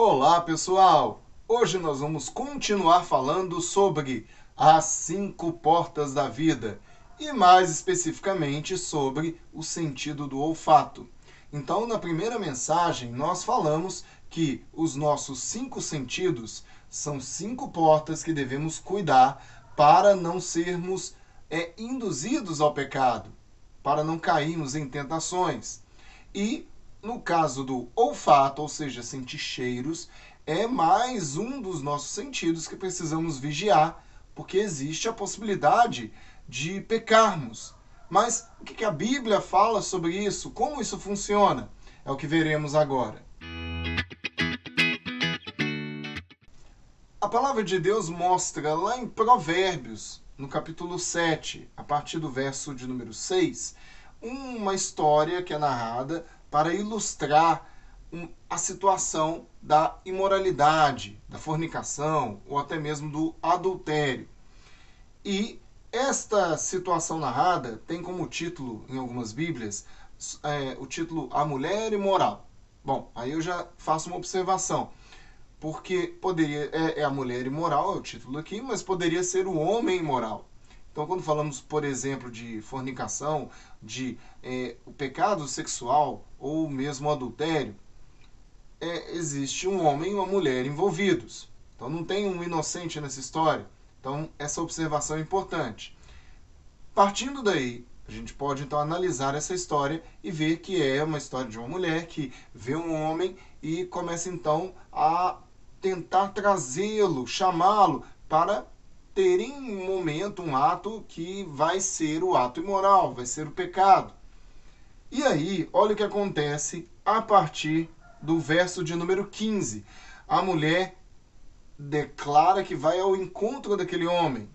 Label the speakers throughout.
Speaker 1: Olá, pessoal! Hoje nós vamos continuar falando sobre as 5 portas da vida e mais especificamente sobre o sentido do olfato. Então, na primeira mensagem, nós falamos que os nossos 5 sentidos são 5 portas que devemos cuidar para não sermos induzidos ao pecado, para não cairmos em tentações. E no caso do olfato, ou seja, sentir cheiros, é mais um dos nossos sentidos que precisamos vigiar, porque existe a possibilidade de pecarmos. Mas o que a Bíblia fala sobre isso? Como isso funciona? É o que veremos agora. A palavra de Deus mostra lá em Provérbios, no capítulo 7, a partir do verso de número 6, uma história que é narrada para ilustrar a situação da imoralidade, da fornicação ou até mesmo do adultério. E esta situação narrada tem como título, em algumas Bíblias, o título A Mulher Imoral. Bom, aí eu já faço uma observação, porque poderia a mulher imoral, é o título aqui, mas poderia ser o homem imoral. Então, quando falamos, por exemplo, de fornicação, de o pecado sexual ou mesmo adultério, existe um homem e uma mulher envolvidos. Então, não tem um inocente nessa história. Então, essa observação é importante. Partindo daí, a gente pode, então, analisar essa história e ver que é uma história de uma mulher que vê um homem e começa, então, a tentar trazê-lo, chamá-lo para terem um momento, um ato que vai ser o ato imoral, vai ser o pecado. E aí, olha o que acontece a partir do verso de número 15. A mulher declara que vai ao encontro daquele homem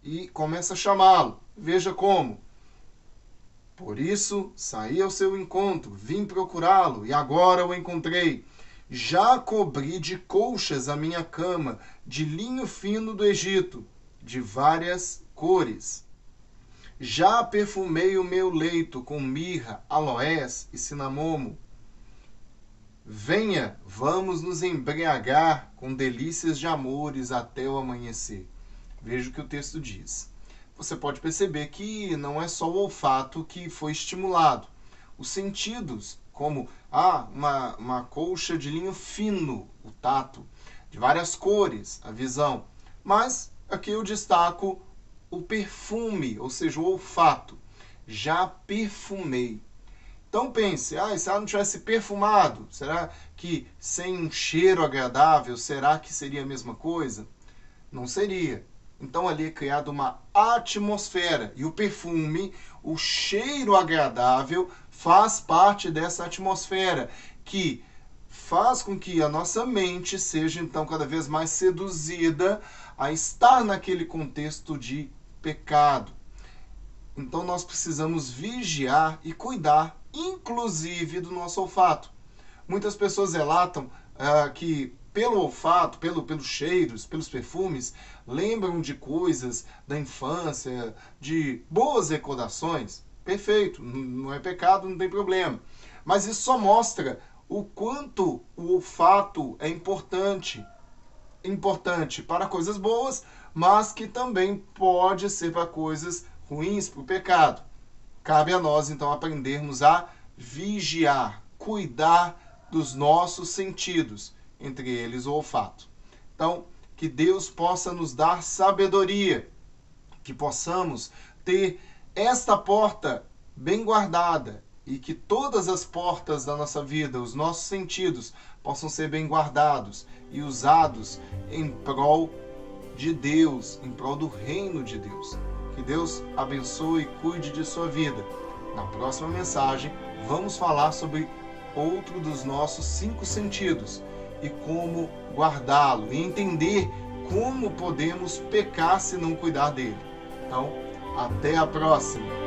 Speaker 1: e começa a chamá-lo. Veja como. Por isso, saí ao seu encontro, vim procurá-lo e agora o encontrei. Já cobri de colchas a minha cama, de linho fino do Egito, de várias cores. Já perfumei o meu leito com mirra, aloés e cinamomo. Venha, vamos nos embriagar com delícias de amores até o amanhecer. Veja o que o texto diz. Você pode perceber que não é só o olfato que foi estimulado. Os sentidos, como uma colcha de linho fino, o tato, de várias cores, a visão. Mas aqui eu destaco o perfume, ou seja, o olfato. Já perfumei. Então pense, se ela não tivesse perfumado, será que sem um cheiro agradável, será que seria a mesma coisa? Não seria. Então ali é criada uma atmosfera. E o perfume, o cheiro agradável, faz parte dessa atmosfera, que faz com que a nossa mente seja então cada vez mais seduzida a estar naquele contexto de pecado. Então nós precisamos vigiar e cuidar, inclusive, do nosso olfato. Muitas pessoas relatam que pelo olfato, pelos cheiros, pelos perfumes, lembram de coisas da infância, de boas recordações. Perfeito, não é pecado, não tem problema. Mas isso só mostra o quanto o olfato é importante para coisas boas, mas que também pode ser para coisas ruins, para o pecado. Cabe a nós, então, aprendermos a vigiar, cuidar dos nossos sentidos, entre eles o olfato. Então, que Deus possa nos dar sabedoria, que possamos ter esta porta bem guardada e que todas as portas da nossa vida, os nossos sentidos, possam ser bem guardados e usados em prol de Deus, em prol do reino de Deus. Que Deus abençoe e cuide de sua vida. Na próxima mensagem, vamos falar sobre outro dos nossos 5 sentidos e como guardá-lo e entender como podemos pecar se não cuidar dele. Então, até a próxima!